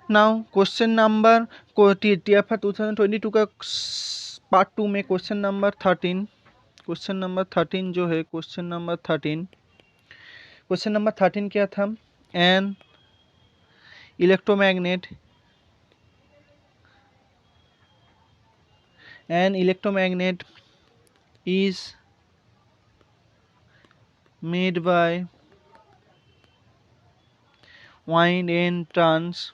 Now question number को TFR 2022 का part 2 में क्वेश्चन नंबर 13 जो है क्वेश्चन नंबर 13 क्या था? An electromagnet is made by wind and turns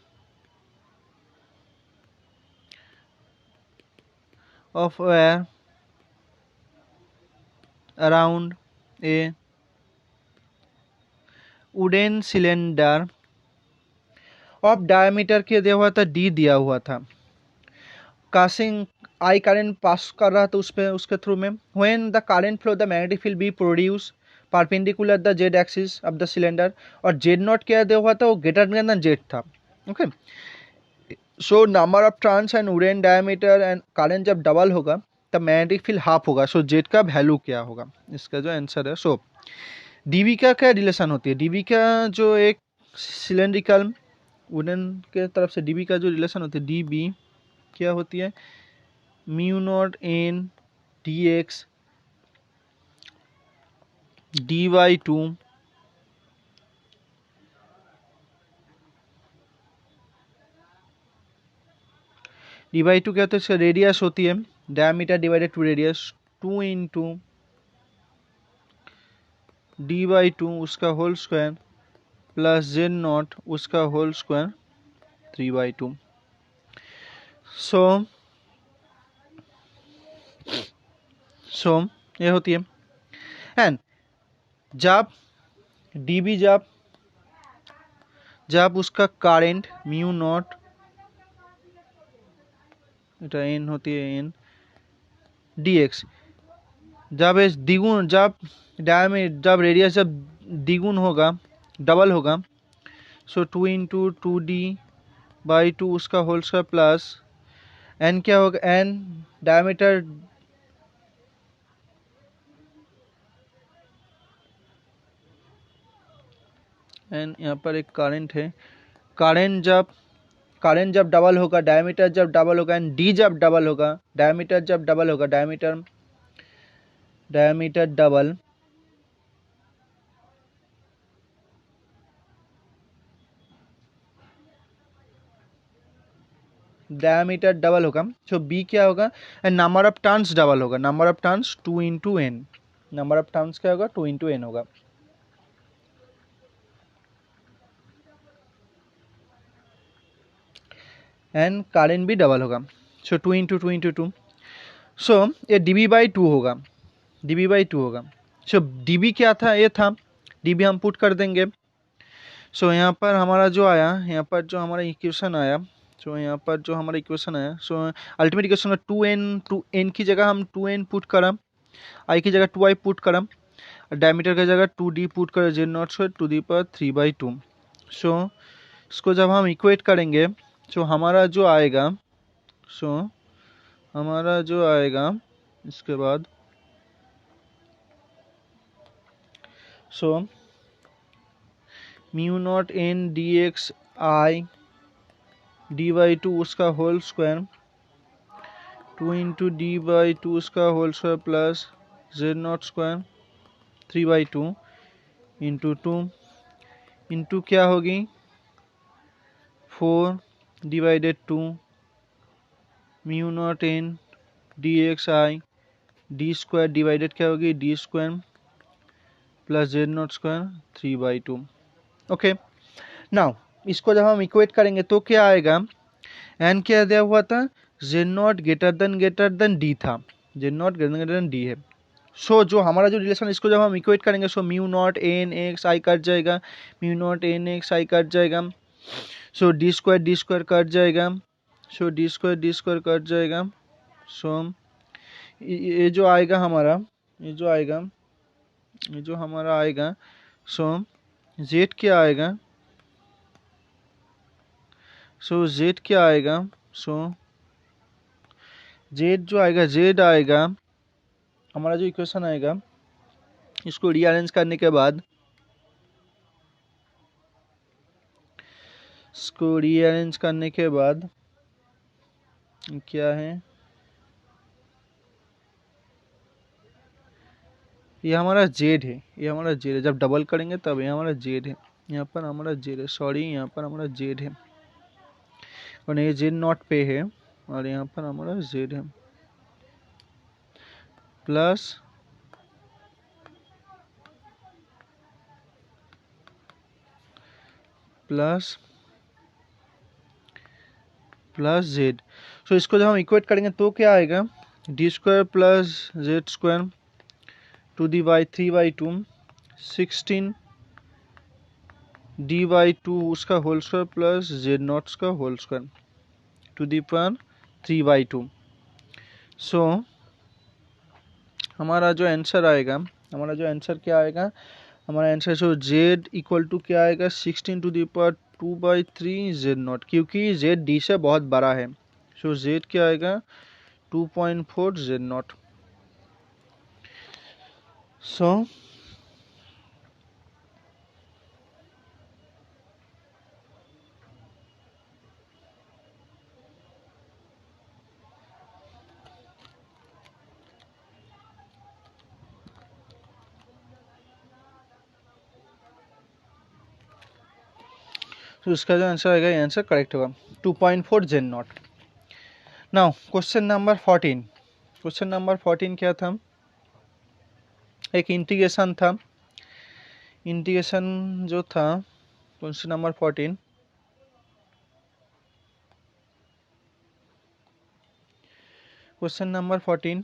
of air around a wooden cylinder of diameter के दिया हुआ था D दिया हुआ था, कासिंग आई करंट पास कर रहा था उस पे उसके थ्रू में। When the current flow the magnetic field B produce perpendicular the Z axis of the cylinder, और जेड नॉट क्या दिया हुआ था, वो ग्रेटर देन जेड था। Okay, so number of turns and wooden diameter and current जब double होगा तब मैग्नेटिक फील्ड हाफ होगा। सो जेड का वैल्यू क्या होगा, इसका जो आंसर है। सो डीबी का क्या रिलेशन होती है? डीबी का जो एक सिलेंड्रिकल वुडन के तरफ से डीबी का जो रिलेशन होती है, डीबी क्या होती है? Mu not N D X D by two D by two क्या होता है? इसका रेडियस होती है diameter divided to radius, 2 into D by two उसका whole square plus Z not उसका होल स्क्वायर 3/2। सो ये होती है। एंड जब डीबी जब उसका करंट म्यू नॉट एन होती है एन डी एक्स, जब इस द्विगुण जब रेडियस जब द्विगुण होगा डबल होगा, सो 2 इंटू 2D/2 उसका होल स्क्वायर प्लस एन क्या होगा? एन डायमीटर एन यहाँ पर एक करंट है, करंट जब डबल होगा, डायमीटर जब डबल होगा, एंड डी जब डबल होगा, डायमीटर जब डबल होगा, डायमीटर डबल, डायमीटर डबल होगा। सो बी क्या होगा? And number of turns double होगा, number of turns 2 into N, number of turns क्या होगा? 2 इंटू एन होगा। एंड करंट भी डबल होगा, सो 2 इंटू 2। सो ये dB/2 होगा, dB/2 होगा। सो dB क्या था? ये था dB, हम पुट कर देंगे। सो यहाँ पर हमारा जो आया, यहाँ पर जो हमारा इक्वेशन आया, सो अल्टीमेट इक्वेशन में 2n की जगह हम 2n पुट करम, आई की जगह 2i पुट करम, डायमीटर की जगह 2d पुट कर, z not square to the power 3/2। So इसको जब हम इक्वेट करेंगे, सो हमारा जो आएगा इसके बाद, so mu not N D x i D/2 उसका होल स्क्वायर 2 इंटू D/2 उसका whole square plus Z not square 3/2 into 2 into क्या होगी? 4/2 mu not N D x i d square divided क्या होगी? D square plus Z not square 3/2। Okay, now इसको जब हम equate करेंगे तो क्या आएगा? एन क्या दिया हुआ था? Z not greater than D था, Z not greater than D है। सो जो हमारा जो रिलेशन, इसको जब हम इक्वेट करेंगे, so mu not N X I cut जाएगा, mu not N X I cut जाएगा, सो डी स्क्वायर कट जाएगा, सो डी स्क्वायर कट जाएगा। सो ये जो आएगा हमारा, सो जेड क्या आएगा? सो जेड क्या आएगा? सो जेड आएगा हमारा जो इक्वेशन आएगा, इसको रीअरेंज करने के बाद, इसको रीअरेंज करने के बाद क्या है, ये हमारा जेड है, ये हमारा जेड है। जब डबल करेंगे तब ये हमारा जेड है, यहाँ पर हमारा जेड है, सॉरी यहाँ पर हमारा जेड है, और ये जेड नॉट पे है, और यहाँ पर हमारा जेड है, plus plus plus Z. So इसको जब हम इक्वेट करेंगे तो क्या आएगा, D square plus Z square to the by 3/2 16 D by 2 उसका whole square plus Z not का whole square to the power 3/2। So हमारा जो आंसर आएगा, हमारा जो आंसर क्या आएगा, हमारा answer so z equal to क्या आएगा, 16 to the power 2/3 z not, क्योंकि जेड डी से बहुत बड़ा है। सो जेड क्या आएगा, 2.4 जेड नॉट। सो तो इसका जो आंसर आएगा, ये आंसर करेक्ट होगा, 2.4 z not. Now question number 14। Question number 14 क्या था, एक इंटीग्रेशन था। इंटीग्रेशन जो था question number 14, question number 14,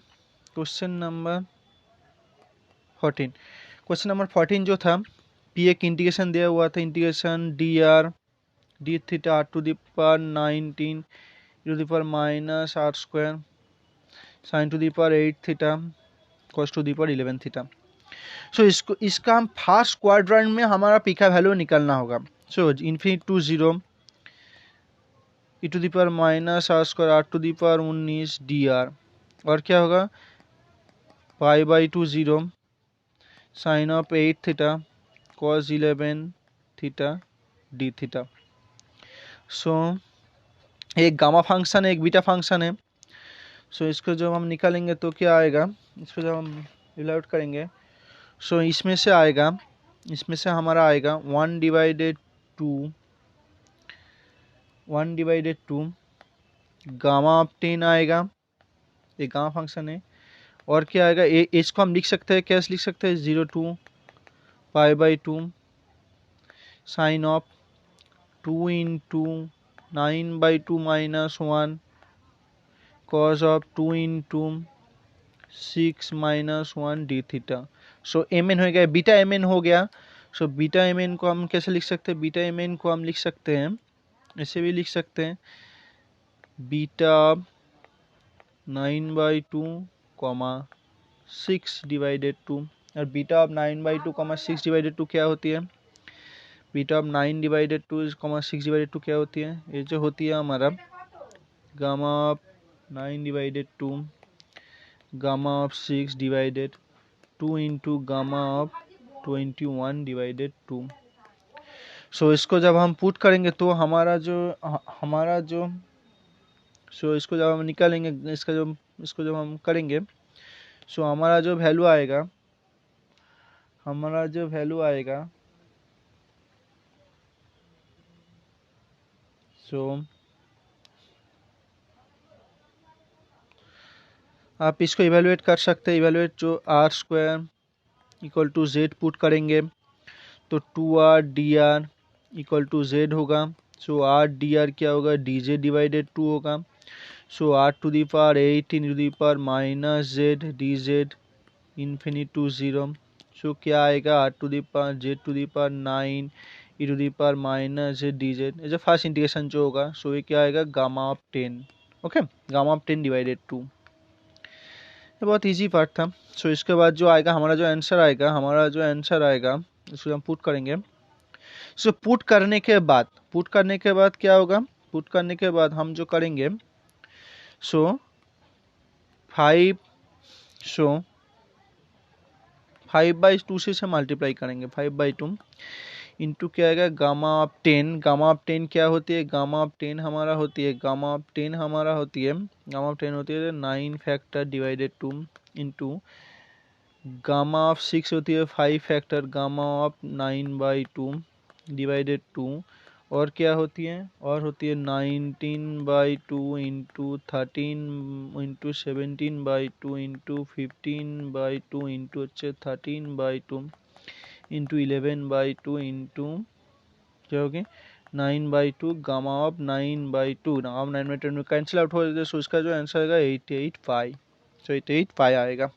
question number 14, question number 14 जो था, पी एक इंटीग्रेशन दिया हुआ था, integration d r d theta r to the power 19 to the power minus are square sine to the power 8 theta cos to the power 11 theta. सो इसका हम first quadrant में हमारा पी का वैल्यू निकालना होगा। So infinity to 0 e to the power minus are square R to the power 19 D R, और क्या होगा, π/2 0 sine of 8 theta cos 11 theta D theta. So एक गामा फंक्शन है, एक बीटा फंक्शन है। सो इसको जब हम निकालेंगे तो क्या आएगा, इसको जब हम इवैल्यूएट करेंगे, सो इसमें से आएगा, इसमें से हमारा आएगा 1/2 गामा ऑफ 10 आएगा, ये गामा फंक्शन है। और क्या आएगा, इसको हम लिख सकते हैं, कैसे लिख सकते हैं, 0 to π/2 sign of 2 into 9/2 minus 1 cos of 2 into 6 minus 1 d theta. So M N हो गया, बीटा एम एन हो गया। सो बीटा एम एन को हम कैसे लिख सकते हैं, बीटा एम एन को हम लिख सकते हैं, ऐसे भी लिख सकते हैं, बीटा 9/2 6 डिवाइडेड 2, और बीटा ऑफ 9/2 6 डिवाइडेड 2 क्या होती है, बीटा ऑफ 9 डिवाइडेड 2 6 डिवाइडेड 2 क्या होती है, ये जो होती है हमारा gamma of 9 divided 2 gamma of 6 divided 2 into gamma of 21 divided 2। सो इसको जब हम पुट करेंगे तो हमारा जो सो इसको जब हम निकालेंगे, इसको जब हम करेंगे, सो हमारा जो वैल्यू आएगा, सो आप इसको इवेलुएट कर सकते हैं। इवेलुएट जो r square equal to z put करेंगे तो 2r dr equal to Z होगा। सो r dr क्या होगा, dz डिवाइडेड 2 होगा। So r to the power 8 in to the power minus z dz infinity to 0। सो क्या आएगा, r to the power z to the power 9 e to the power minus z dz। As first integration जो होगा, so ये क्या आएगा, gamma of 10। Okay, gamma of 10 divided 2। ये बहुत इजी पार्ट था। सो इसके बाद जो आएगा, हमारा जो आंसर आएगा, इसको हम पुट करेंगे। सो पुट करने के बाद क्या होगा, पुट करने के बाद हम जो करेंगे, सो 5/2 से मल्टीप्लाई करेंगे, 5/2 इंटू क्या आएगा गामा ऑफ 10। गामा ऑफ 10 क्या होती है? गामा ऑफ 10 हमारा होती है, गामा ऑफ 10 हमारा होती है, गामा ऑफ 10 होती है 9 factor divided 2 into gamma of 6 होती है 5 फैक्टर गामा ऑफ 9/2 डिवाइडेड 2, और क्या होती है? और होती है 19/2 into 13 into 17/2 into 15/2 into 13/2 into 11/2 into क्या होगी 9/2 gamma of 9/2 gamma of 9/2 cancel out हो जाए, तो उसका जो आंसर आएगा 885। तो 885 आएगा।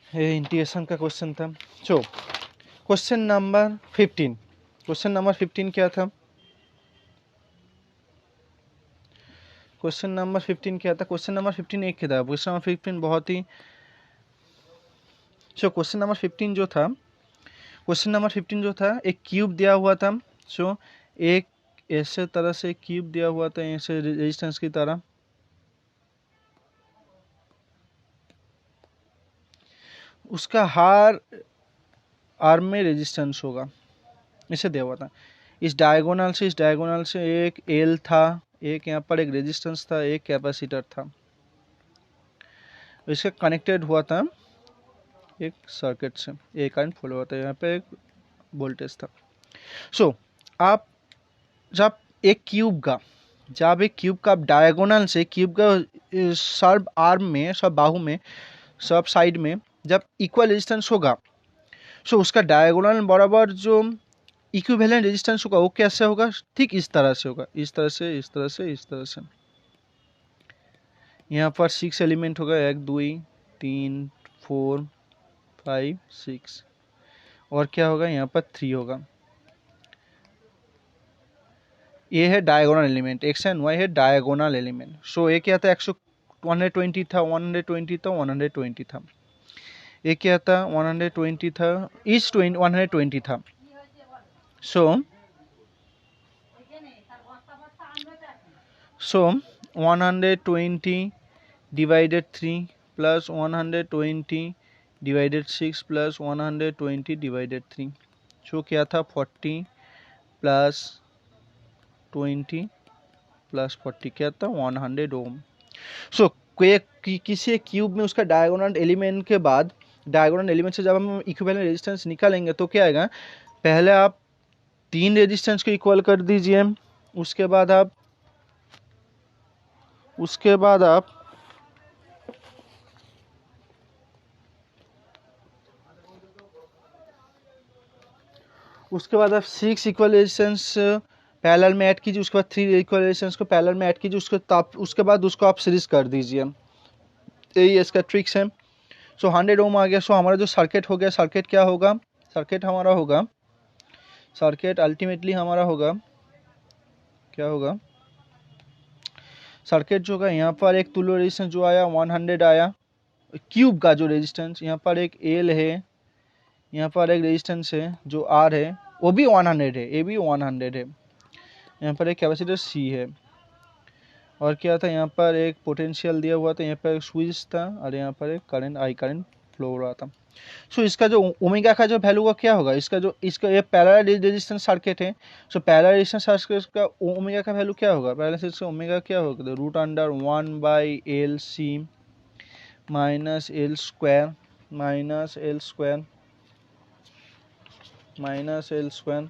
ये इंटीग्रेशन का क्वेश्चन था। सो क्वेश्चन नंबर 15, क्वेश्चन नंबर 15 क्या था? क्वेश्चन नंबर 15 क्या था? क्वेश्चन नंबर 15 एक था। क्वेश्चन नंबर 15 बहुत ही क्वेश्चन नंबर 15 जो था, क्वेश्चन नंबर 15 जो था, एक क्यूब दिया हुआ था। सो एक ऐसे तरह से क्यूब दिया हुआ था, ऐसे रेजिस्टेंस की तरह। उसका हर आर्म में रेजिस्टेंस होगा, इसे दिया हुआ था। इस डायगोनल से एक एल था, एक यहाँ पर एक रेजिस्टेंस था, एक कैपेसिटर था, इसके कनेक्टेड हुआ था एक सर्किट से, एक करंट फ्लो हुआ था, यहाँ पे एक वोल्टेज था। सो आप जब एक क्यूब का डायगोनल से क्यूब का सब आर्म में, सब बाहु में, सब साइड में जब इक्वल रेजिस्टेंस होगा, सो उसका डायगोनल बराबर जो इक्विवेलेंट रेजिस्टेंस होगा वो कैसे होगा? ठीक इस तरह से होगा, इस तरह से, इस तरह से, इस तरह से। यहाँ पर 6 एलिमेंट होगा, 1 2 3 4 5 6, और क्या होगा? यहाँ पर 3 होगा। ये है diagonal element, x and y है डायगोनल एलिमेंट। सो ये क्या था? 120 था, 120 था, 120 था। ये क्या था? 120 था, इस 120 था। सो 120 divided 3 plus 120 divided 6 plus 120 divided 3, सो क्या था? 40 प्लस 20 प्लस 40 क्या था? 100 ओम। सो किसी क्यूब में उसका डायगोनल एलिमेंट के बाद, डायगोनल एलिमेंट से जब हम इक्विवेलेंट रेजिस्टेंस निकालेंगे तो क्या आएगा? पहले आप 3 रेजिस्टेंस को इक्वल कर दीजिए, उसके बाद आप उसके बाद आप उसके बाद आप 6 इक्वल रेजिस्टेंस पैरेलल में ऐड कीजिए, उसके बाद 3 इक्वल रेजिस्टेंस को पैरेलल में ऐड कीजिए, उसके बाद उसको आप सीरीज कर दीजिए। यही इसका ट्रिक्स है। सो 100 ओम आ गया। सो हमारा जो सर्किट हो गया, सर्किट क्या होगा? सर्किट हमारा होगा, सर्किट अल्टीमेटली हमारा होगा, क्या होगा? सर्किट जो होगा, यहाँ पर एक तुल्य रेजिस्टेंस जो आया 100 आया, क्यूब का जो रेजिस्टेंस, यहाँ पर एक एल है, यहाँ पर एक रेजिस्टेंस है जो आर है, वो भी 100 है, ये भी 100 है। यहाँ पर एक कैपेसिटर सी है, और क्या था? यहाँ पर एक पोटेंशियल दिया हुआ था, यहाँ पर एक स्विच था, और यहाँ पर एक करंट, आई करंट फ्लो हो रहा था। सो इसका जो ओमेगा का जो वैल्यू का क्या होगा? इसका ये पैरेलल रेजिस्टेंस सर्किट है। सो पैरेलल रेजिस्टेंस सर्किट का ओमेगा का वैल्यू क्या होगा? पैरेलल रेजिस्टेंस का ओमेगा क्या होगा? तो √1/LC minus L square minus L square minus L square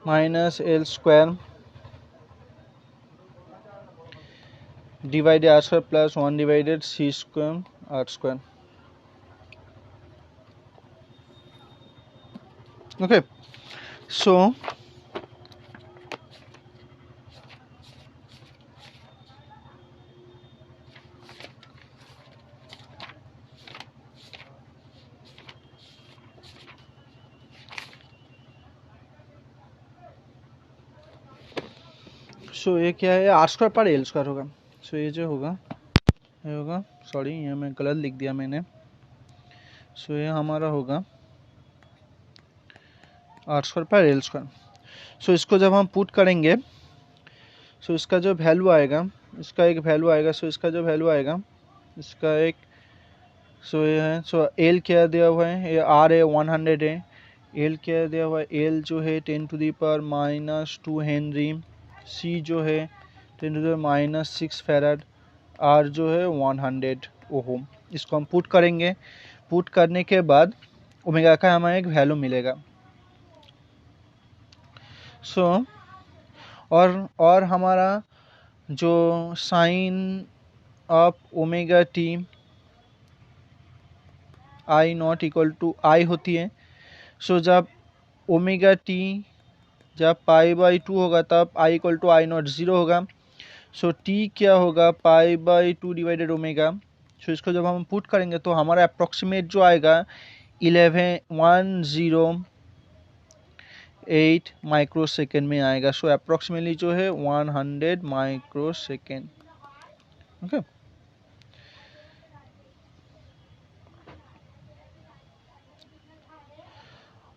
minus L square divided R square plus 1 divided C square are square. Okay, so ये क्या है? आर स्क्वायर पर एल स्क्वायर होगा। So ये जो होगा, ये होगा, सॉरी ये मैं गलत लिख दिया मैंने। सो ये हमारा होगा आर स्क्वायर पर एल स्क्वायर। सो इसको जब हम पुट करेंगे, सो इसका जो वैल्यू आएगा, इसका एक वैल्यू आएगा, सो इसका जो वैल्यू आएगा, इसका एक, सो ये है, सो एल क्या दिया हुआ है, ये आर है 100 है, एल क्या दिया हुआ है, एल जो है 10⁻⁻2 हेनरी, सी जो है 10⁻⁻6 फैराड, आर जो है 100 ओहम। इसको हम पुट करेंगे, पुट करने के बाद ओमेगा का हमें एक वैल्यू मिलेगा। सो और हमारा जो sine of omega T I not equal to I होती है। सो जब ओमेगा टी जब π/2 होगा तब I equal to I not 0 होगा। सो टी क्या होगा, π/2 डिवाइडेड ओमेगा। सो इसको जब हम पुट करेंगे तो हमारा अप्रॉक्सीमेट जो आएगा 11,108 माइक्रो सेकेंड में आएगा। सो अप्रॉक्सीमेटली जो है 100 माइक्रो सेकेंड। ओके,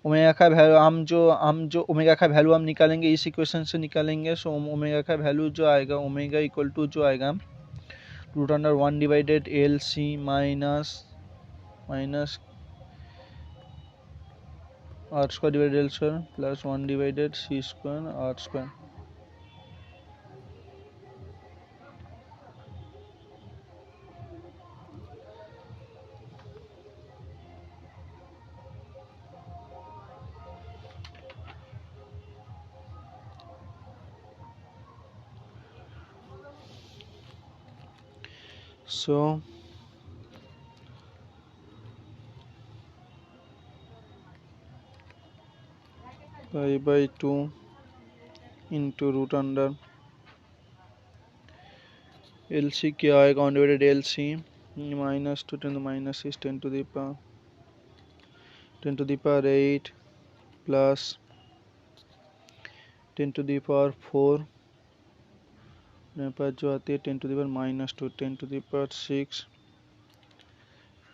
ओमेगा का वैल्यू हम जो ओमेगा का वैल्यू हम निकालेंगे इस इक्वेशन से निकालेंगे। सो ओमेगा का वैल्यू जो आएगा, ओमेगा इक्वल टू जो आएगा √1 divided l C minus are square divided l square plus 1 divided C square are square. So π/2 into √, LC क्या आएगा, 1 डिवाइडेड LC -2 10⁻6 10⁻8 प्लस 10⁻4 मेरे पास जो आती है 10⁻2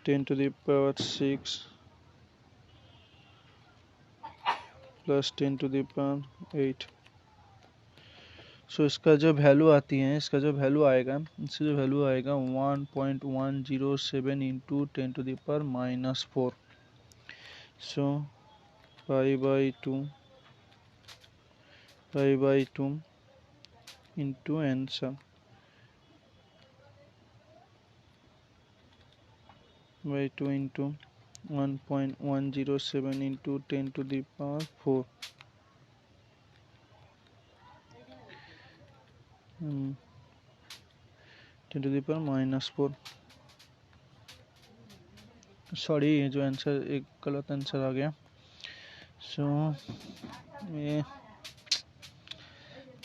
10⁻6 प्लस 10⁸। सो इसका जो वैल्यू आती है, इसका जो वैल्यू आएगा, 1.107 into 10⁻⁻4। So π/2 into answer π/2 into 1.107 into 10⁻4 10⁻⁻4। Sorry, ये जो आंसर एक गलत आंसर आ गया। सो ये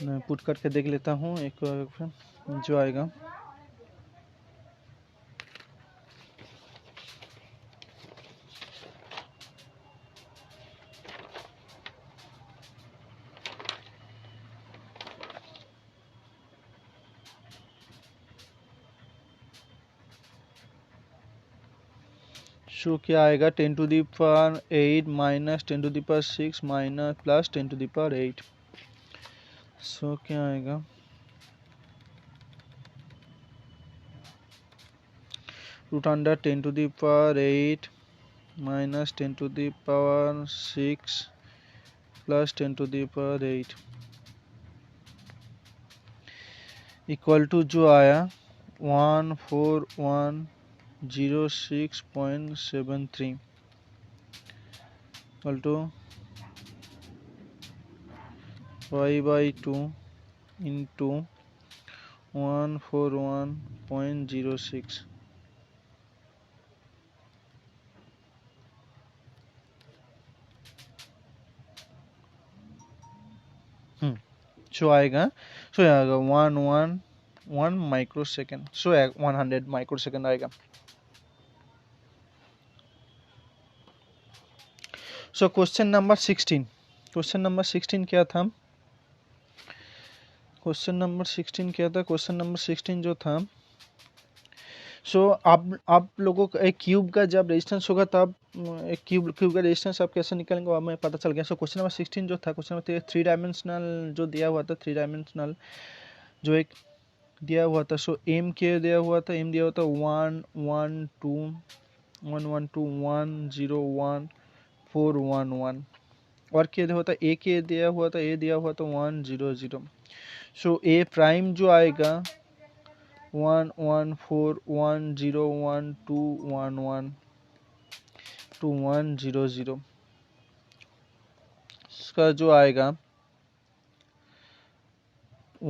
मैं पुट करके देख लेता हूँ एक बार जो आएगा। सो क्या आएगा, 10⁸ माइनस 10⁶ माइनस प्लस 10⁸। सो क्या आएगा, √10⁸ माइनस 10⁶ प्लस 10⁸ इक्वल टू जो आया 14106.73 इक्वल टू π/2 इंटू 141.06। सो आएगा 111 माइक्रो सेकेंड। सो 100 माइक्रो सेकेंड आएगा। सो क्वेश्चन नंबर 16 क्या था, क्वेश्चन नंबर 16 जो था, सो आप लोगों का एक क्यूब का जब रेजिस्टेंस होगा तब एक क्यूब का रेजिस्टेंस आप कैसे निकालेंगे वो हमें पता चल गया। सो क्वेश्चन नंबर 16 जो था, क्वेश्चन नंबर 3 डायमेंशनल जो दिया हुआ था, 3 डायमेंशनल जो एक दिया हुआ था। सो एम के दिया हुआ था, एम दिया हुआ था 1 1 2 1 1 2 1 0 1 4 1 1 और क्या दिया हुआ था, ए के दिया हुआ था, ए दिया हुआ था 1 0 0। सो ए प्राइम जो आएगा 1 1 4 1 0 1 2 1 1 2 1 0 0। इसका जो आएगा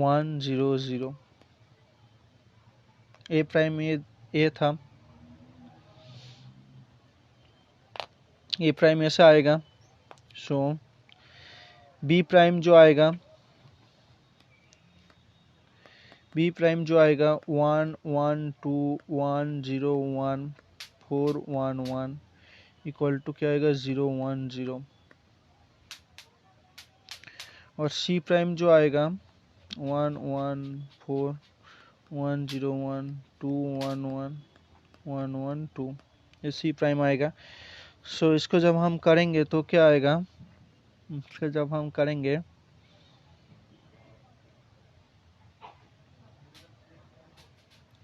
1 0 0। ए प्राइम ए था, ए प्राइम ऐसा आएगा। सो बी प्राइम जो आएगा, बी प्राइम जो आएगा 1 1 2 1 0 1 4 1 1 इक्वल टू क्या आएगा 0 1 0। और सी प्राइम जो आएगा 1 1 4 1 0 1 2 1 1 1 1 2, ये सी प्राइम आएगा। सो इसको जब हम करेंगे तो क्या आएगा, इसको जब हम करेंगे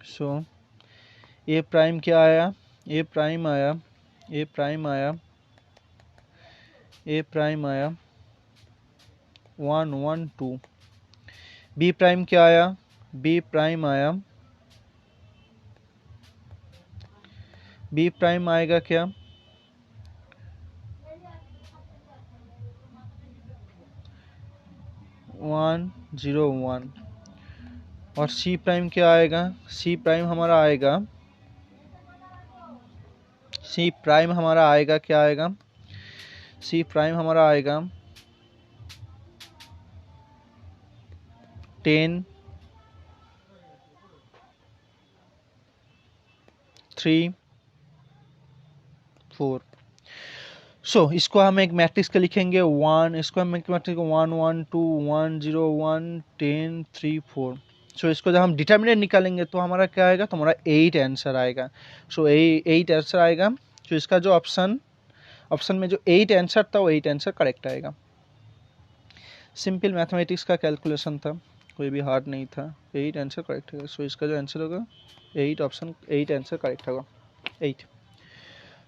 सो ए प्राइम क्या आया, ए प्राइम आया, ए प्राइम आया, ए प्राइम आया 1 1 2। बी प्राइम क्या आया, बी प्राइम आया, बी प्राइम आएगा क्या 1 0 1। और सी प्राइम क्या आएगा, सी प्राइम हमारा आएगा, सी प्राइम हमारा आएगा क्या आएगा, सी प्राइम हमारा आएगा 10 3 4। सो इसको हम एक मैट्रिक्स का लिखेंगे 1, इसको हम एक मैट्रिक्स 1 1 2 1 0 1 10 3 4। सो इसको जब हम डिटर्मिनेंट निकालेंगे तो हमारा क्या आएगा, तो हमारा 8 आंसर आएगा। सो 8 आंसर आएगा। तो इसका जो ऑप्शन में जो 8 आंसर था वो 8 आंसर करेक्ट आएगा। सिंपल मैथमेटिक्स का कैलकुलेशन था, कोई भी हार्ड नहीं था। 8 आंसर करेक्ट है। सो इसका जो आंसर होगा 8 ऑप्शन 8 आंसर करेक्ट होगा 8।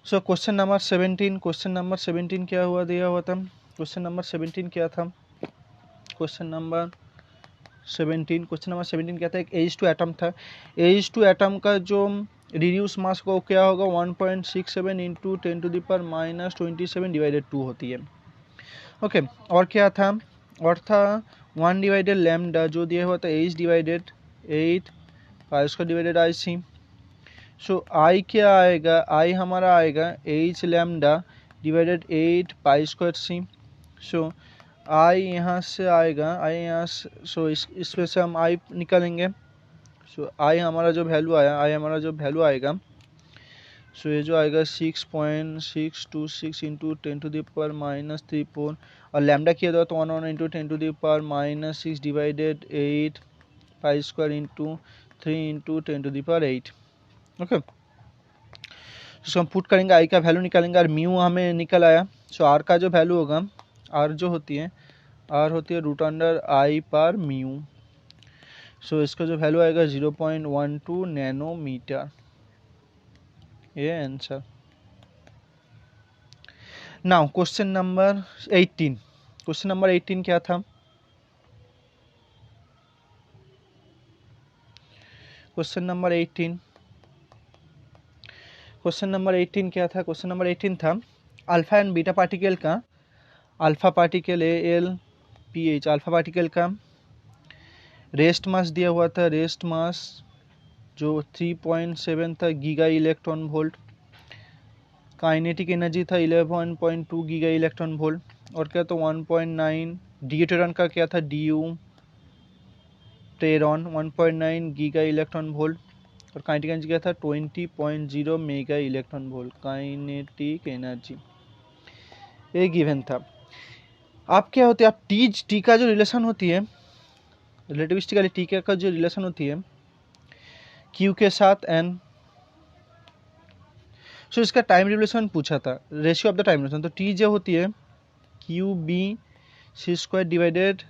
सो क्वेश्चन नंबर 17, क्वेश्चन नंबर 17 क्या हुआ दिया हुआ था, क्वेश्चन नंबर 17 क्या था, क्वेश्चन नंबर 17 क्या था, एक H2 एटम था। H2 एटम का जो रिड्यूस मास को क्या होगा 1.67 इंटू 10⁻⁻27 डिवाइडेड 2 होती है। ओके और क्या था, और था 1 डिवाइडेड लैम्डा जो दिया हुआ था H divided 8 pi square divided IC। सो आई क्या आएगा, आई हमारा आएगा H lambda divided 8 pi square C। सो आई यहाँ से आएगा, आई यहाँ से, सो इसमें से हम आई निकालेंगे। सो आई हमारा जो वैल्यू आया, आई हमारा जो वैल्यू आएगा, सो ये जो आएगा 6.626 इंटू 10⁻⁻34 और लैम्डा किया जाए तो 1 into 10⁻⁻6 divided 8 pi square into 3 into 10⁻8। Okay इसको हम पुट करेंगे, आई का वैल्यू निकालेंगे और म्यू हमें निकल आया। सो आर का जो वैल्यू होगा, आर जो होती है, आर होती है √i पर म्यू। सो इसका जो वैल्यू आएगा 0.12 नैनोमीटर, ये answer. Now question number 18, question number 18 क्या था, क्वेश्चन नंबर 18, क्वेश्चन नंबर 18 क्या था, क्वेश्चन नंबर 18 था अल्फा एंड बीटा पार्टिकल का, alpha particle ALPH alpha particle का रेस्ट मास दिया हुआ था, रेस्ट मास जो 3.7 था giga electron volt, kinetic energy था 11.2 गीगा इलेक्ट्रॉन वोल्ट, और क्या तो 1.9 ड्यूटेरॉन का क्या था ड्यूटेरॉन 1.9 गीगा इलेक्ट्रॉन वोल्ट, और काइनेटिक एनर्जी क्या था 20.0 mega electron volt kinetic energy, ये गिवन था। आप क्या होते हैं, आप टी का जो रिलेशन होती है, रिलेटिविस्टिकली टी का जो रिलेशन होती है क्यू के साथ एन, सो इसका टाइम रिवोल्यूशन पूछा था, ratio of the time revolution. तो टी जो होती है Q B C square divided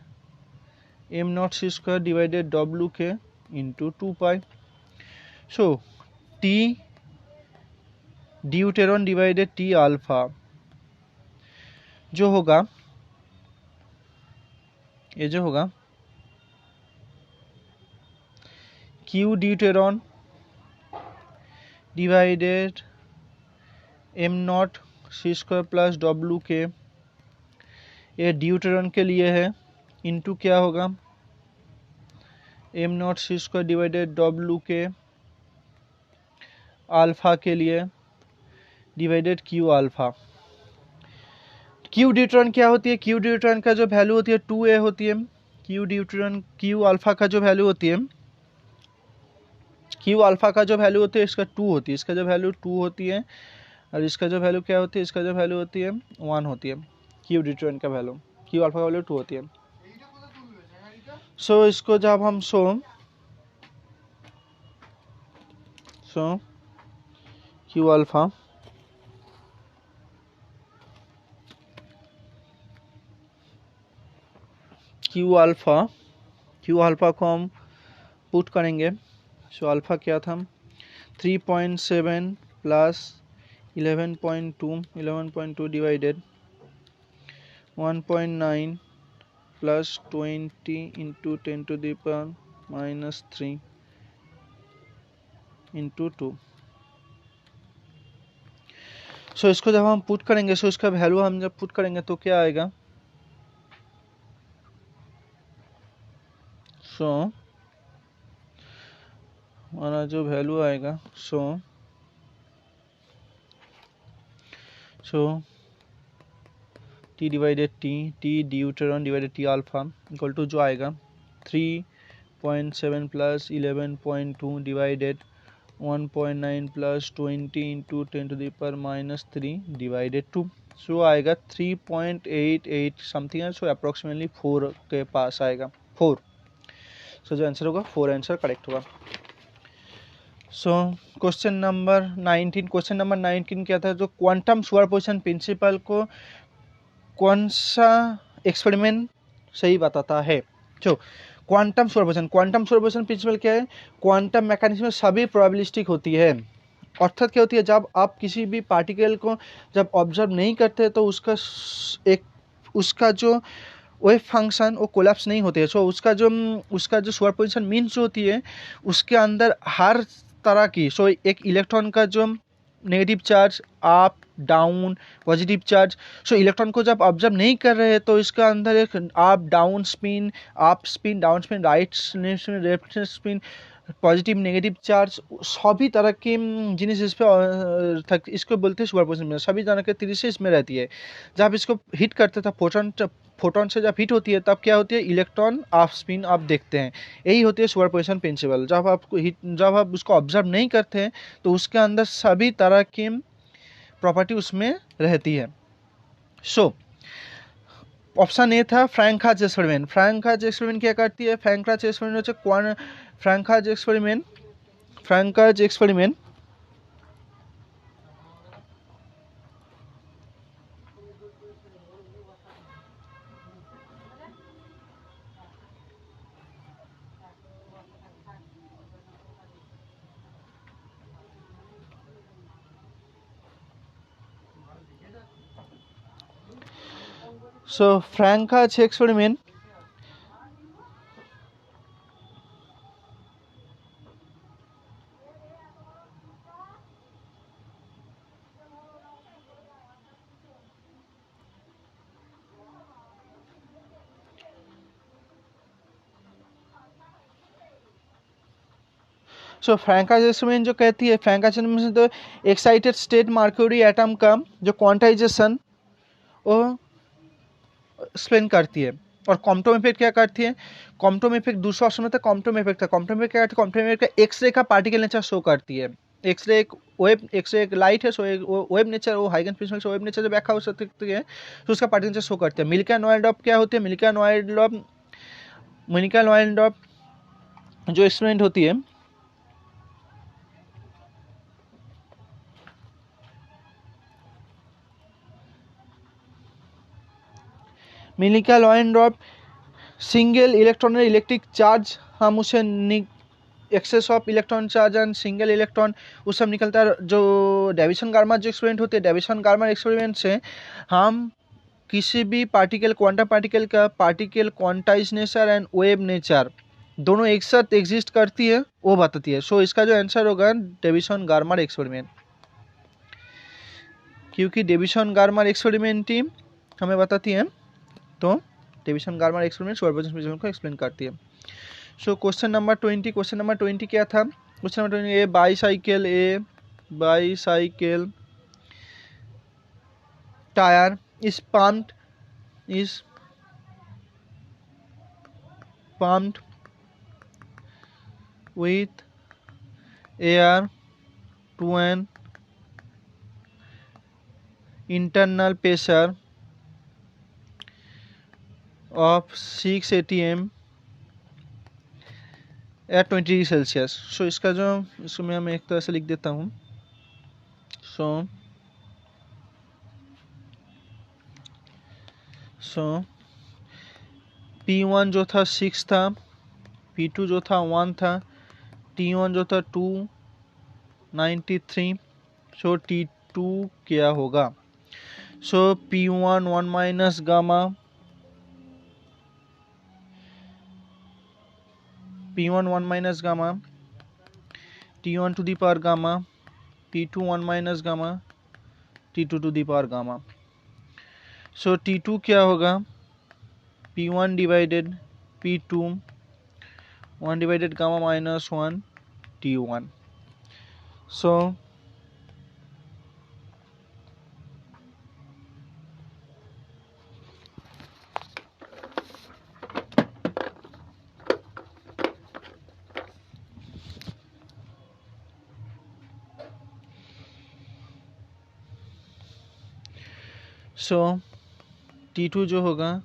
M nought C square divided W K into 2 pi. So T deuteron divided T alpha जो होगा, ये जो होगा Q deuteron divided M nought C square plus W K, ये deuteron के लिए है, into क्या होगा M nought C square divided W K alpha के लिए divided Q alpha. Q deuteron क्या होती है, क्यू ड्यूटेरॉन का जो वैल्यू होती है 2a होती है। क्यू ड्यूटेरॉन क्यू अल्फा का जो वैल्यू होती है, क्यू अल्फा का जो वैल्यू होती है इसका 2 होती है, इसका जो वैल्यू 2 होती है, और इसका जो वैल्यू क्या होती है, इसका जो वैल्यू होती है 1 होती है। क्यू ड्यूटेरॉन का वैल्यू, क्यू अल्फा का वैल्यू 2 होती है। सो इसको जब हम सो क्यू अल्फा क्यू अल्फा को हम पुट करेंगे। सो अल्फा क्या था 3.7 plus 11.2 divided 1.9 plus 20 into 10⁻³ into 2। सो इसको जब हम पुट करेंगे, सो इसका वैल्यू हम जब पुट करेंगे तो क्या आएगा, सो हमारा जो वैल्यू आएगा so T divided T deuteron divided T alpha equal to जो आएगा 3.7 plus 11.2 divided 1.9 plus 20 into 10⁻³ divided 2। So आएगा 3.88 समथिंग है, सो अप्रोक्सीमेटली 4 के पास आएगा 4। सो जो आंसर होगा 4 आंसर करेक्ट होगा। सो क्वेश्चन नंबर 19 क्या था, जो क्वांटम सुपरपोजिशन प्रिंसिपल को कौन सा एक्सपेरिमेंट सही बताता है। जो क्वांटम सुपरपोजिशन प्रिंसिपल क्या है, क्वांटम मैकेनिक्स में सभी प्रोबेबिलिस्टिक होती है। अर्थात क्या होती है, जब आप किसी भी पार्टिकल को जब ऑब्जर्व नहीं करते तो उसका जो वेव फंक्शन वो कोलैप्स नहीं होते है। सो उसका जो सुपरपोजिशन मीन्स होती है, उसके अंदर हर तरह की, सो एक इलेक्ट्रॉन का जो negative charge up down positive charge, सो इलेक्ट्रॉन को जब ऑब्जर्व नहीं कर रहे हैं तो इसका अंदर एक up down spin down spin right spin left spin positive negative charge सभी तरह के जिनिस इस पे इसको बोलते हैं सुपरपोजिशन में, सभी तरह के तरीके इसमें रहती है। जब इसको हिट करते था फोटोन से जब हिट होती है तब क्या होती है, इलेक्ट्रॉन ऑफ स्पिन आप देखते हैं। यही होती है सुपरपोजिशन प्रिंसिपल। जब आप उसको ऑब्जर्व नहीं करते हैं तो उसके अंदर सभी तरह की प्रॉपर्टी उसमें रहती है। सो ऑप्शन ए था फ्रैंक-हाच एक्सपेरिमेंट। फ्रैंक-हाच एक्सपेरिमेंट क्या करती है, Franck Hertz experiment Franck Hertz experiment so Franck Hertz experiment Franck Hertz experiment जो कहती है, फ्रैंक-हाच एक्सपेरिमेंट तो एक्साइटेड स्टेट मर्क्यूरी एटम का जो क्वांटाइजेशन वो एक्सप्लेन करती है। और क्वांटम इफेक्ट क्या करती है, क्वांटम इफेक्ट दूसरा ऑप्शन में था क्वांटम इफेक्ट था। क्वांटम इफेक्ट क्या करती है, क्वांटम इफेक्ट का एक्सरे का पार्टिकल नेचर शो करती है। एक्सरे एक लाइट है, सो एक वेव नेचर, वो हाइगन्स प्रिंसिपल से वेव नेचर जो व्याख्या हो सकती है तो उसका पार्टिकल नेचर शो करती है। मिल्का नॉयडॉप क्या होती है, मिल्का नॉयडॉप जो एक्सपेरिमेंट होती है, Millikan law and of single electron electric charge, हम उसे excess of electron charge and single electron उस सब निकलता है। जो डेविसन गार्मर जो एक्सपेरिमेंट होते हैं, डेविसन गार्मर एक्सपेरिमेंट से हम किसी भी पार्टिकल, क्वांटम पार्टिकल का particle quantize nature and wave nature दोनों एक साथ एग्जिस्ट करती है वो बताती है। सो इसका जो आंसर होगा डेविसन गार्मर एक्सपेरिमेंट, क्योंकि डेविसन गार्मर एक्सपेरिमेंट ही हमें बताती है, तो डेविसन गार्मर एक्सपेरिमेंट सुपरपोजिशन प्रिंसिपल को एक्सप्लेन करती है। सो क्वेश्चन नंबर 20, क्वेश्चन नंबर 20 क्या था? Question number 20, A bicycle tyre is pumped with air to an internal pressure of 6 atm at 20 degree Celsius. सो इसका जो, इसको मैं एक तरह से लिख देता हूँ। सो P1 जो था 6 था, P2 जो था 1 था, T1 जो था 293। सो T2 क्या होगा? So P1 1 minus gamma, P1 1 minus gamma, T1 to the power gamma, T2 1 minus gamma, T2 to the power gamma. So T2 क्या होगा? P1 divided P2, 1 divided gamma minus 1 T1। So T2 जो होगा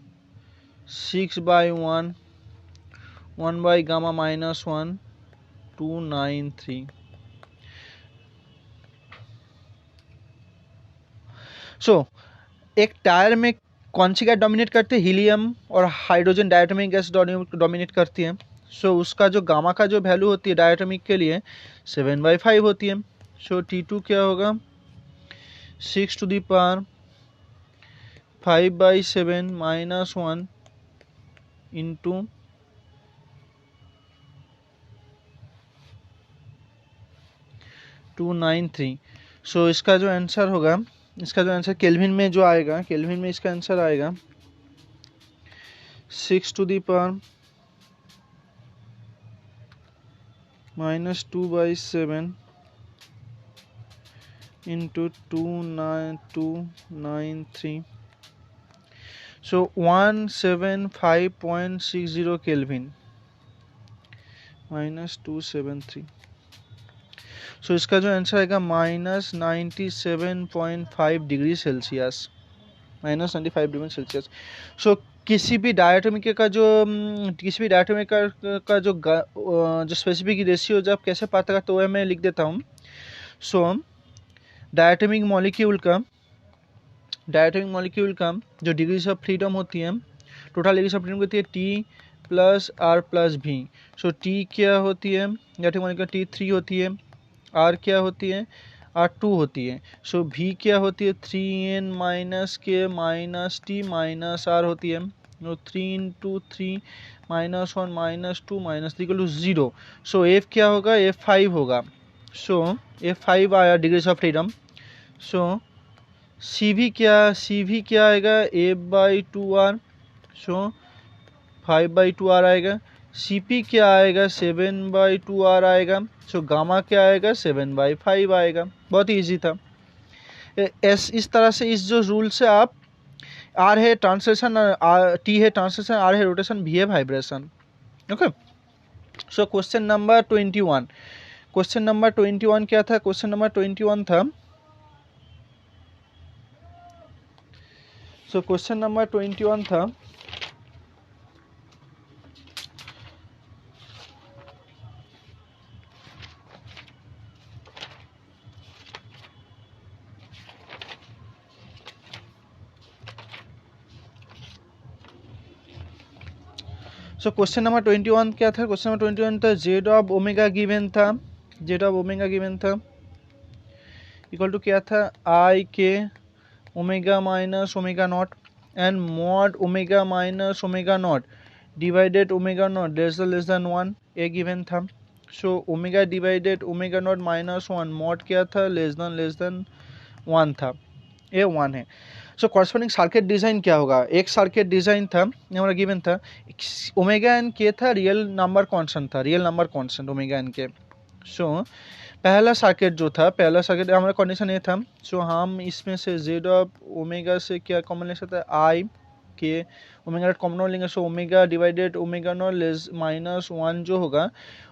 6/1 1 by gamma minus 1 293। सो एक tyre में कौन सी gas dominate करती है? Helium और हाइड्रोजन डायटोमिक गैस डोमिनेट करती है। सो उसका जो गामा का जो वैल्यू होती है डायटोमिक के लिए 7/5 होती है। सो T2 क्या होगा? 6 to the power 5/7 minus 1 into 293। So इसका जो आंसर होगा, इसका जो आंसर केल्विन में जो आएगा, केल्विन में इसका आंसर आएगा 6 to the power minus 2/7 into 293। So 175.60 kelvin minus 273। So इसका जो आंसर आएगा minus 97.5 degree Celsius, minus 95 degree Celsius. So किसी भी डायटोमिक का जो जो स्पेसिफिक रेशियो जब कैसे पता करते हुए मैं लिख देता हूँ। सो डायटोमिक मॉलिक्यूल का जो डिग्रीज ऑफ फ्रीडम होती है, टोटल डिग्रीज ऑफ फ्रीडम होती है T plus R plus V। सो T क्या होती है? डायटोमिक मॉलिक्यूल T3 होती है, R क्या होती है? R2 होती है। सो V क्या होती है? 3n माइनस के माइनस T माइनस R होती है। 3 into 3 minus 1 minus 2 minus 3 equal to 0। So F क्या होगा? F5 होगा। सो F5 आया degrees of freedom. So CV क्या आएगा? A/2R। सो 5/2R आएगा। CP क्या आएगा? 7/2R आएगा। सो गामा क्या आएगा? 7/5 आएगा। बहुत इजी था। इस तरह से इस जो रूल से आप R है ट्रांसलेशन, T है ट्रांसलेशन, R है रोटेशन, V है वाइब्रेशन। ओके। सो क्वेश्चन नंबर 21, क्वेश्चन नंबर 21 क्या था? क्वेश्चन नंबर 21 था, सो क्वेश्चन नंबर 21 था सो क्वेश्चन नंबर 21 क्या था? क्वेश्चन नंबर 21 था जेड ऑफ ओमेगा गिवन था, जेड ऑफ ओमेगा गिवन था इक्वल टू क्या था? I K omega minus omega nought and mod omega minus omega nought divided omega nought less than 1 a given था। So omega divided omega nought minus 1 mod क्या था? Less than 1 था, ए 1 है। सो corresponding circuit design क्या होगा? एक circuit design था हमारा गिवन था, ओमेगा एन के था, रियल नंबर कांस्टेंट था, real number constant omega n k. So पहला सर्किट जो था, पहला सर्किट हमारा कंडीशन ये था, सो हम इसमें से जेड ऑफ ओमेगा से क्या कॉमन ले सकते हैं? आई के ओमेगा नॉट कॉमन लेंगे। सो omega divided omega nought less minus 1 जो होगा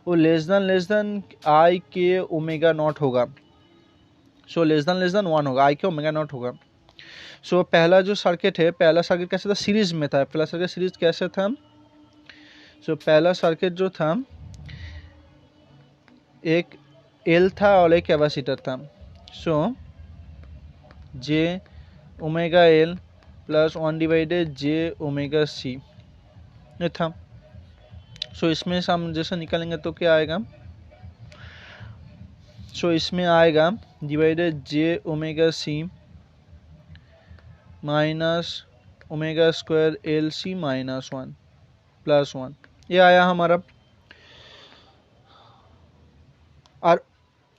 वो less then I K omega naught होगा। सो लेस देन 1 होगा, आई के ओमेगा नॉट होगा। सो पहला जो सर्किट है, पहला सर्किट कैसे था? सीरीज में था। पहला सर्किट सीरीज कैसे था? सो पहला सर्किट जो था एक एल था और एक कैपेसिटर था। सो J omega L plus 1 divided जे ओमेगा सी ये था। सो इसमें से हम जैसे निकालेंगे तो क्या आएगा? सो इसमें आएगा डिवाइडेड जे omega C minus omega square L सी माइनस 1 प्लस 1, ये आया हमारा। और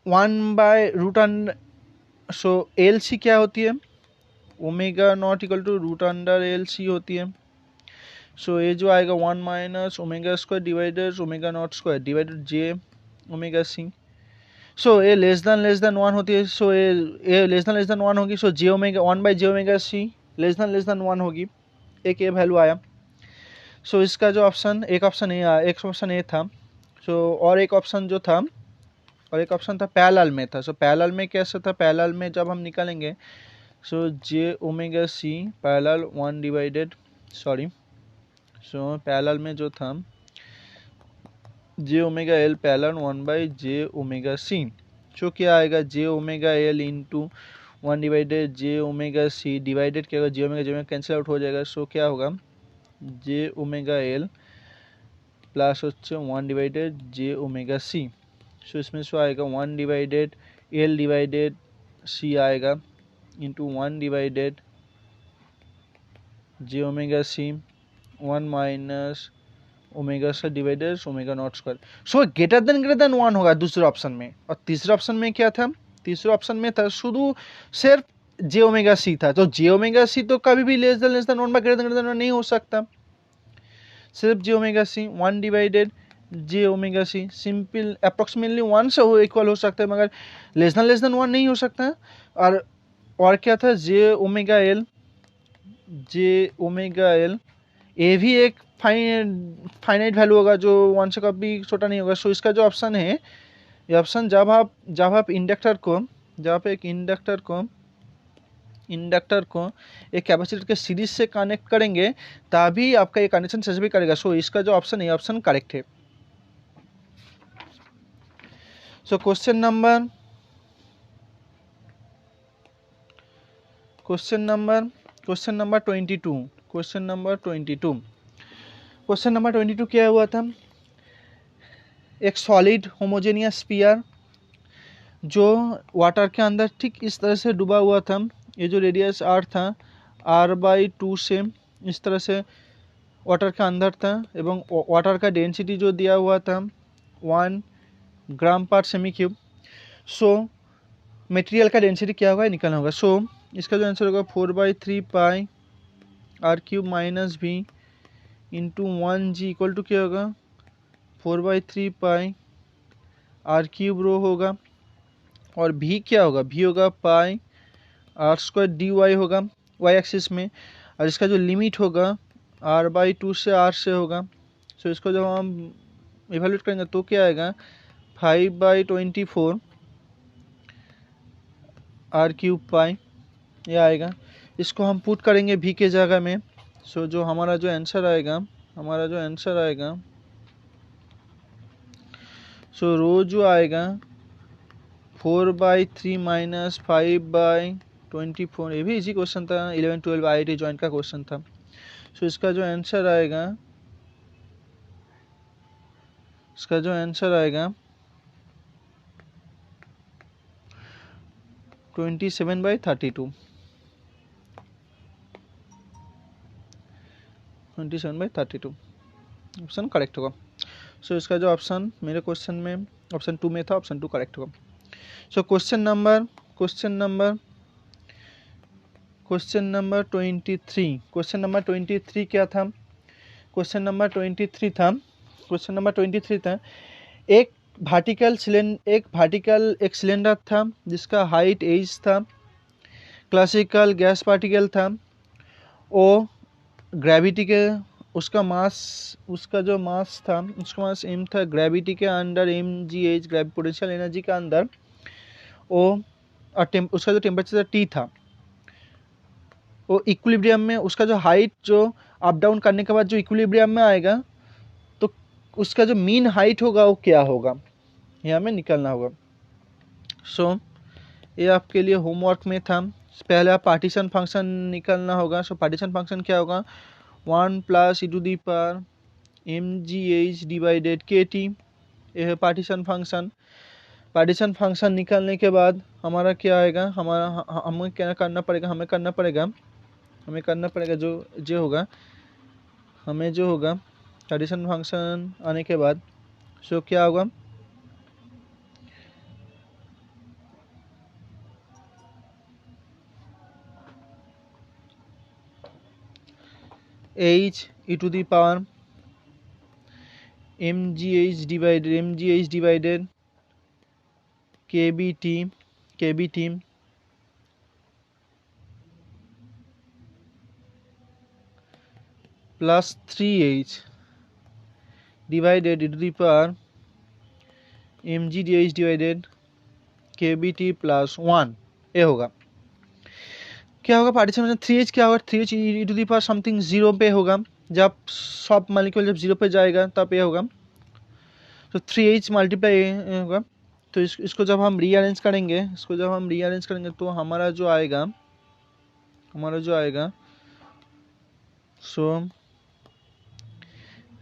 1 by root under, so L C क्या होती है? Omega nought equal to root under L C होती है। सो ये जो आएगा 1 minus omega square divided omega nought square divided जे ओमेगा सी। सो ये लेस देन 1 होती है। सो ये लेस देन 1 होगी। So J omega 1 by J omega C less than 1 होगी, एक ये वैल्यू आया। सो इसका जो ऑप्शन, एक ऑप्शन ए था। सो और एक ऑप्शन जो था, और एक ऑप्शन था पैरेलल में था। सो पैरेलल में कैसे था? पैरेलल में जब हम निकालेंगे, so J omega C parallel 1 divided, sorry, so parallel में जो था J omega L parallel 1 by J omega C. So क्या आएगा? J omega L into 1 divided जे ओमेगा सी डिवाइडेड क्या होगा? जे ओमेगा कैंसिल आउट हो जाएगा। सो क्या होगा? जे ओमेगा एल प्लस হচ্ছে 1 डिवाइडेड जे ओमेगा सी। सो इसमें सो आएगा 1 डिवाइडेड एल डिवाइडेड सी आएगा इंटू 1 डिवाइडेड जे ओमेगा सी 1 माइनस ओमेगा से divided omega nought square. So greater than 1 होगा दूसरे ऑप्शन में। और तीसरे ऑप्शन में क्या था? तीसरे ऑप्शन में था शुरू सिर्फ जे ओमेगा सी था। तो जे ओमेगा सी तो कभी भी less than 1 by greater than 1 नहीं हो सकता। सिर्फ जे ओमेगा सी 1 डिवाइडेड जे ओमेगा सी सिंपल अप्रोक्सीमेटली 1 से हो इक्वल हो सकता है, मगर लेस देन 1 नहीं हो सकता है। और क्या था? जे ओमेगा एल ये भी एक फाइनाइट वैल्यू होगा जो 1 से कभी छोटा नहीं होगा। सो इसका जो ऑप्शन है, ये ऑप्शन जब आप इंडक्टर को एक कैपेसिटर के सीरीज से कनेक्ट करेंगे तभी आपका ये कंडीशन सेटिस्फाई करेगा। सो इसका जो ऑप्शन है, ये ऑप्शन करेक्ट है। सो क्वेश्चन नंबर 22 क्या हुआ था? एक सॉलिड होमोजेनियस स्फीयर जो वाटर के अंदर ठीक इस तरह से डूबा हुआ था। ये जो रेडियस r था, r/2 से इस तरह से वाटर के अंदर था, एवं वाटर का डेंसिटी जो दिया हुआ था 1 ग्राम पर सेमी क्यूब। सो मटेरियल का डेंसिटी क्या होगा निकालना होगा। सो इसका जो आंसर होगा 4/3 pi r cube minus v into 1g equal to क्या होगा? 4/3 पाई r क्यूब रो होगा, और v क्या होगा? v होगा पाई r स्क्वायर dy होगा y एक्सिस में, और इसका जो लिमिट होगा r/2 से r से होगा। सो इसको जब हम इवेल्यूएट करेंगे तो क्या आएगा? 5/24 r क्यूब पाई, ये आएगा। इसको हम पुट करेंगे v के जगह में। सो जो हमारा जो आंसर आएगा, सो रो जो आएगा 4/3 माइनस 5/24, ये भी इजी क्वेश्चन था, 11-12 IIT जॉइंट का क्वेश्चन था। सो इसका जो आंसर आएगा इसका जो आंसर आएगा 27/32, 27/32 ऑप्शन करेक्ट होगा। सो इसका जो ऑप्शन मेरे क्वेश्चन में ऑप्शन 2 में था, ऑप्शन 2 करेक्ट होगा। सो क्वेश्चन नंबर 23 क्या था? क्वेश्चन नंबर 23 था एक वर्टिकल एक सिलेंडर था जिसका हाइट एच था, क्लासिकल गैस पार्टिकल था, वो ग्रेविटी के उसका जो मास था उसका मास m था, ग्रेविटी के अंडर mgh पोटेंशियल एनर्जी के अंदर वो उसका जो टेम्परेचर T था वो इक्विलिब्रियम में, उसका जो हाइट जो अप डाउन करने के बाद जो इक्विलिब्रियम में आएगा तो उसका जो मीन हाइट होगा वो क्या होगा, ये हमें निकालना होगा। सो ये आपके लिए होमवर्क में था। पहले आप पार्टीशन फंक्शन निकालना होगा। सो पार्टीशन फंक्शन क्या होगा, 1 + e⁻ mgh डिवाइडेड kt, ये है पार्टीशन फंक्शन। पार्टीशन फंक्शन निकालने के बाद हमारा क्या आएगा, हमें क्या करना पड़ेगा, हमें करना पड़ेगा जो होगा, हमें जो होगा पार्टीशन फंक्शन आने के बाद सो क्या होगा, h⁻ mgh divided kbt plus 3h divided e⁻ mgh divided kbt plus 1, ये होगा। क्या होगा पार्टीशन में 3h क्या होगा, 3h e⁻ समथिंग 0 पे होगा, जब सब मॉलिक्यूल जब 0 पे जाएगा तब ये होगा। तो 3h मल्टीप्लाई होगा। तो इसको जब हम रीअरेंज करेंगे तो हमारा जो आएगा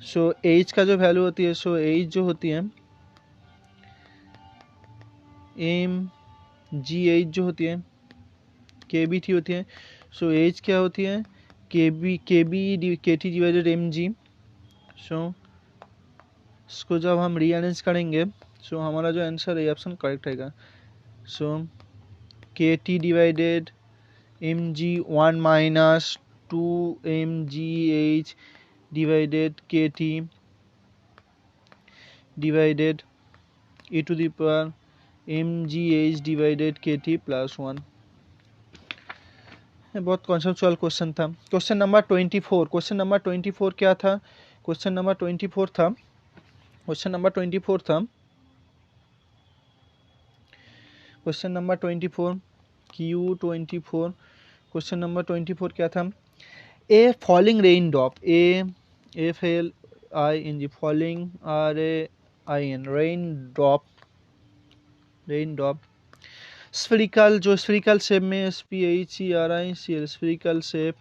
सो h का जो वैल्यू होती है, सो h जो होती है mgh जो होती है kbt होती है। सो h क्या होती है, kt डिवाइडेड mg। सो इसको जब हम रीअरेंज करेंगे सो हमारा जो आंसर है ऑप्शन करेक्ट रहेगा। सो kt divided mg 1 - 2mgh divided kt divided e⁻ mgh divided kt plus 1। बहुत कॉन्सेप्चुअल क्वेश्चन था। क्वेश्चन नंबर 24 क्या था, क्वेश्चन नंबर 24 था question number 24 Q24। Question number 24 क्या था, ए falling rain drop, FLING falling RAIN rain drop spherical shape में SPHERICL spherical shape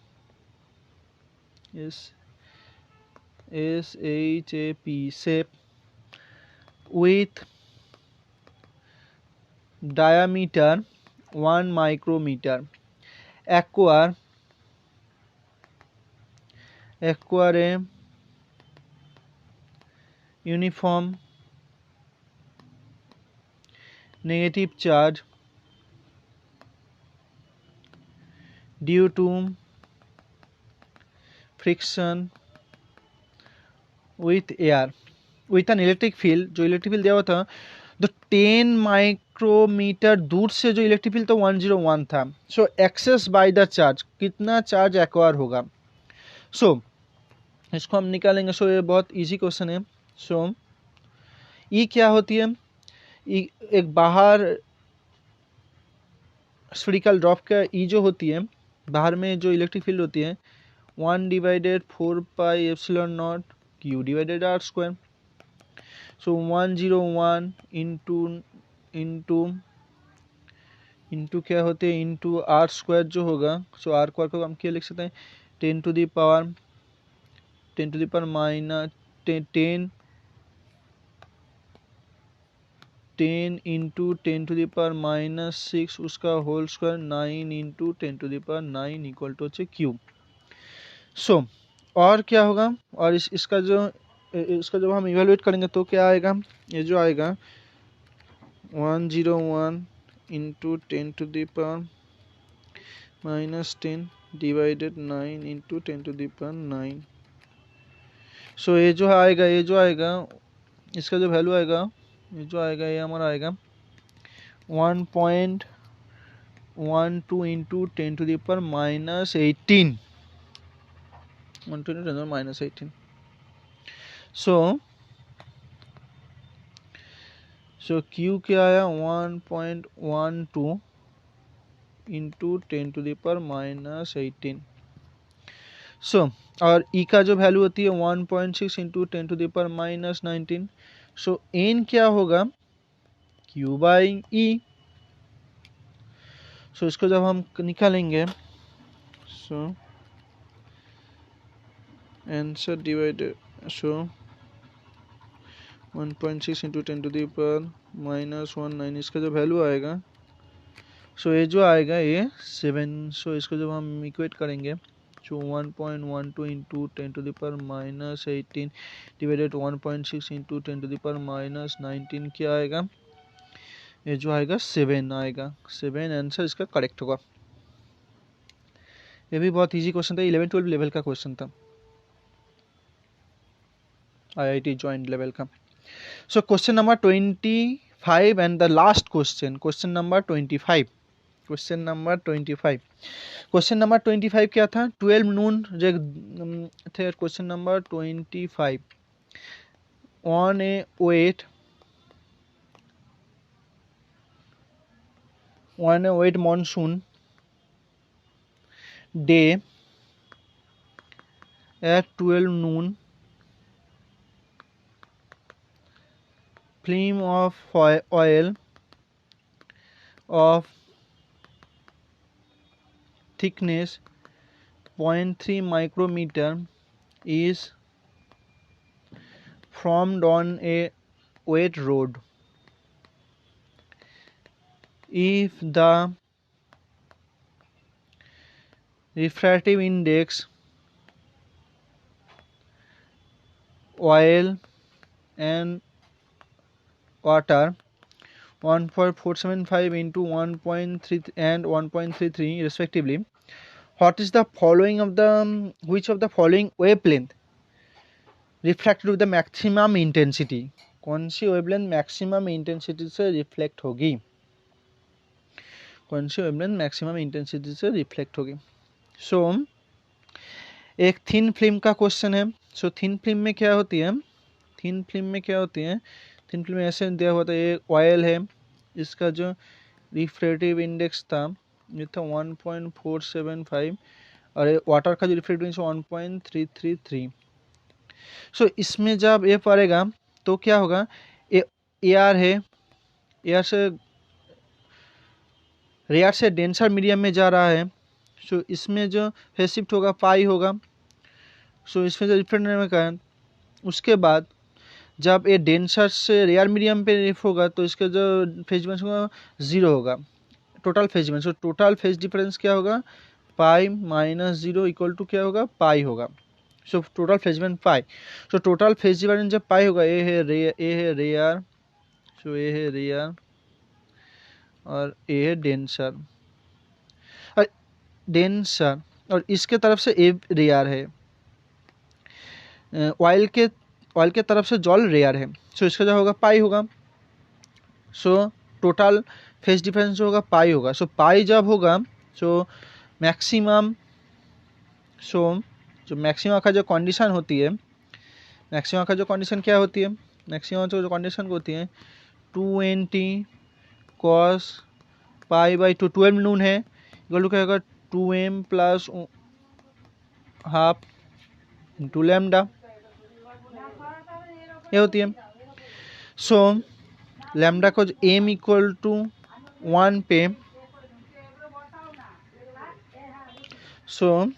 SHAP shape with diameter 1 micrometer acquire a uniform negative charge due to friction with air with an electric field। जो electric field दिया हुआ था तो 10 micrometer दूर से जो electric field था 101 था। सो एक्सेस बाय द चार्ज, कितना चार्ज एक्वायर होगा। सो इसको हम निकालेंगे। सो ये बहुत इजी क्वेश्चन है। सो ई क्या होती है, एक बाहर स्फेरिकल ड्रॉप का ई जो होती है, बाहर में जो इलेक्ट्रिक फील्ड होती है 1/4πε0 Q डिवाइडेड r²। सो 101 इंटू क्या होते हैं इंटू r² जो होगा। सो r² को हम क्या लिख सकते हैं 10 टू द पावर -10 10 इंटू 10⁻⁻6 उसका whole square 9 into 10⁻⁹ equal to होच्छे क्यूब। सो और क्या होगा, और इसका जब हम इवेलुएट करेंगे तो क्या आएगा, ये जो आएगा 101 इंटू 10⁻⁻10 डिवाइडेड 9 इंटू 10⁻⁹। सो ये जो आएगा इसका जो वैल्यू आएगा, ये हमारा आएगा 1.12 इंटू 10⁻⁻18 1 सो क्यू क्या आया 1.12 इंटू 10⁻⁻18। सो और ई का जो वैल्यू होती है 1.6 इंटू 10⁻⁻19। सो एन क्या होगा, क्यू बाई ई। सो इसको जब हम निकालेंगे, सो आंसर डिवाइडेड, सो 1.6 इंटू 10⁻⁻19, इसका जो वैल्यू आएगा, सो ये जो आएगा ये 7। सो इसको जब हम इक्वेट करेंगे, सो 1.12 इंटू 10⁻⁻18 डिवाइडेड 1.6 इंटू 10⁻⁻19 क्या आएगा, ये जो आएगा 7 आएगा। 7 आंसर इसका करेक्ट होगा। ये भी बहुत इजी क्वेश्चन था, 11-12 लेवल का क्वेश्चन था, IIT जॉइंट लेवल का। So question number 25 and the last question number 25। Question number 25 क्या था, 12 नून थे। Question number 25 on a wet monsoon day at 12 noon, film of oil of thickness 0.3 micrometer is formed on a wet road. If the refractive index, oil and water 1.475 into 1.3 and 1.33 respectively, what is the following of the which of the following wavelength refracted with the maximum intensity? कौन सी wavelength maximum intensity से reflect होगी, कौन सी wavelength maximum intensity से reflect होगी। सो एक thin film का question है। So thin film में क्या होती है, थिन फिल्म में ऐसे दिया हुआ था, ये ऑयल है, इसका जो रिफ्रैक्टिव इंडेक्स था ये था 1.475 और वाटर का जो रिफ्रैक्टिव इंडेक्स 1.333। सो इसमें जब ये पड़ेगा तो क्या होगा, एयर है, रेयर से डेंसर मीडियम में जा रहा है। सो इसमें जो फेज शिफ्ट होगा पाई होगा। सो इसमें जो रिफ्रैक्ट होने का है, उसके बाद जब ये डेंसर से रेयर मीडियम पे रिफ होगा तो इसका जो फेज डिफरेंस होगा 0 होगा, total phase difference. So total phase difference क्या होगा, पाई माइनस 0 इक्वल टू क्या होगा, पाई होगा। So total phase difference pi. So total phase difference जब पाई होगा, ये है रेयर, सो ये है रेयर और ये है डेंसर और इसके तरफ से ए रेयर है, ऑयल के तरफ से जॉल रेयर है। सो इसका जो होगा पाई होगा। सो टोटल फेज डिफरेंस जो होगा पाई होगा। सो पाई जब होगा, सो मैक्सिमम, जो मैक्सिमम का जो कंडीशन होती है, मैक्सिमम का जो कंडीशन क्या होती है, मैक्सिमम जो कंडीशन होती है 2nt cos पाई बाई 2, 12 नून है, इक्वल टू क्या होगा 2m plus half into lambda, ये होती है। सो लैम्डा को m इक्वल टू 1 पे, सो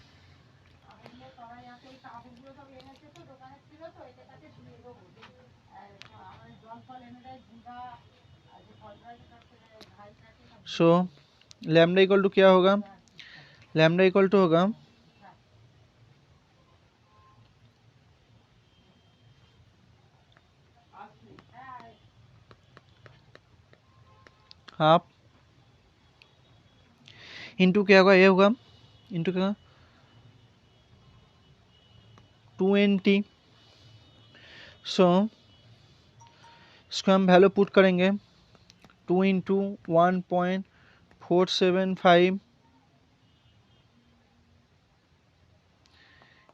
सो लैम्डा इक्वल टू क्या होगा, लैम्डा इक्वल टू होगा हाफ इंटू क्या होगा, ये होगा इंटू क्या 2NT। सो इसको हम वैल्यू पुट करेंगे 2 इंटू 1.475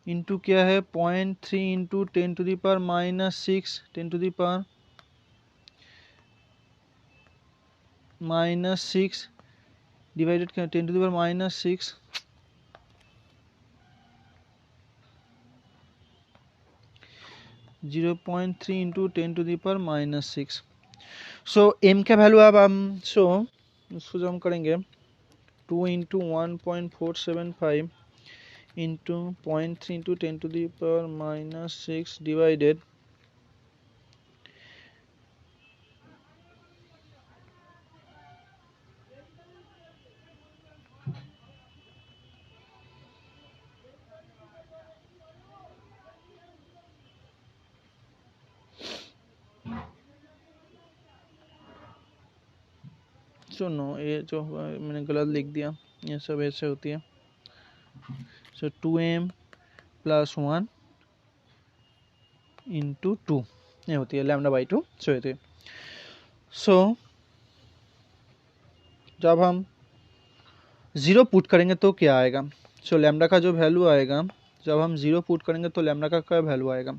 इंटू क्या है 0.3 इंटू 10⁻⁻6 10⁻⁻6 डिवाइडेड 10⁻⁻6 0.3 इंटू 10⁻⁻6। सो एम का वैल्यू अब हम उसको जो हम करेंगे 2 इंटू 1.475 इंटू 0.3 इंटू 10⁻⁻6 डिवाइडेड सुनो, ये जो मैंने गलत लिख दिया, ये सब ऐसे होती है। सो 2m प्लस 1 इंटू 2 ये होती है λ/2 सो होती है। सो जब हम 0 पुट करेंगे तो क्या आएगा, सो लैम्डा का जो वैल्यू आएगा, जब हम 0 पुट करेंगे तो लैम्डा का क्या वैल्यू आएगा।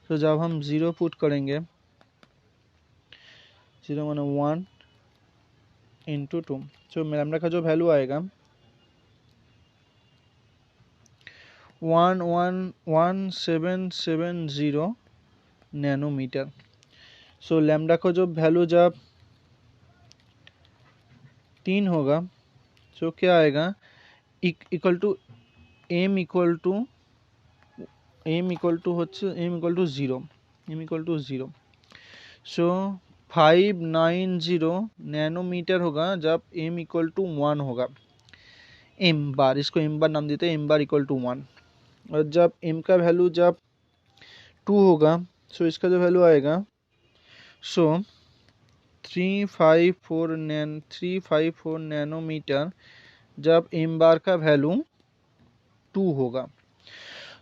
तो जब हम 0 पुट करेंगे 0 माने 1 इंटू 2, सो लैम्डा का जो वैल्यू आएगा 11770 नैनोमीटर। सो लैम्डा का जो वैल्यू जब 3 होगा सो क्या आएगा, equal to m equal to 0। So 590 nanometre होगा जब m इक्वल टू 1 होगा। m बार, इसको m बार नाम देते हैं, m बार इक्वल टू 1। और जब m का वैल्यू जब 2 होगा सो इसका जो वैल्यू आएगा सो 354 नैनोमीटर जब m बार का वैल्यू 2 होगा।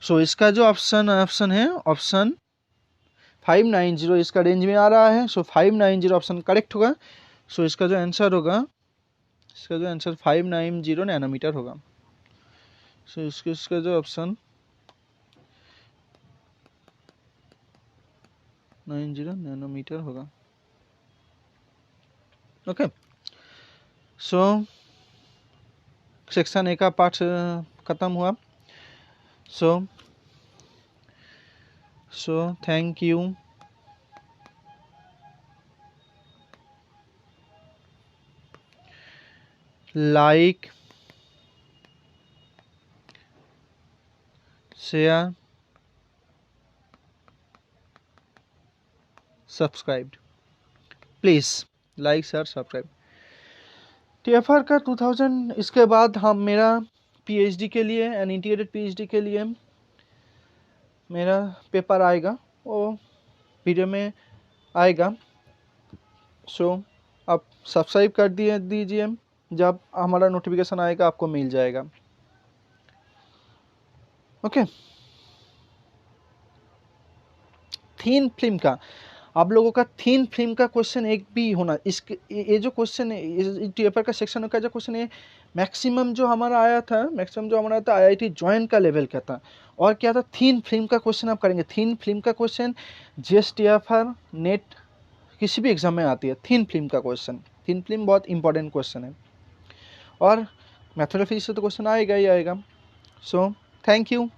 सो इसका जो ऑप्शन है ऑप्शन 590 इसका रेंज में आ रहा है। सो 590 ऑप्शन करेक्ट होगा। सो इसका जो आंसर होगा, इसका जो आंसर 590 नैनोमीटर होगा। सो इसका जो ऑप्शन 90 नैनोमीटर होगा। ओके, सो सेक्शन ए का पार्ट खत्म हुआ। So thank you. Like, share, subscribe, please like share subscribe. TFR का 2000 इसके बाद हम मेरा PhD के लिए एंड इंटीग्रेटेड PhD के लिए मेरा पेपर आएगा, वो वीडियो में आएगा। सो आप सब्सक्राइब कर दीजिए, जब हमारा नोटिफिकेशन आएगा आपको मिल जाएगा। ओके, थीन फिल्म का आप लोगों का थीन फिल्म का क्वेश्चन एक भी होना, इसके ये जो क्वेश्चन है TFR का सेक्शन का जो क्वेश्चन है मैक्सिमम जो हमारा आया था IIT जॉइन का लेवल का था। और क्या था, थीन फिल्म का क्वेश्चन आप करेंगे। थीन फिल्म का क्वेश्चन GS TFR नेट किसी भी एग्जाम में आती है। थीन फिल्म का क्वेश्चन, थीन फिल्म बहुत इंपॉर्टेंट क्वेश्चन है और मैथमेटिक्स से तो क्वेश्चन आएगा ही आएगा। So thank you.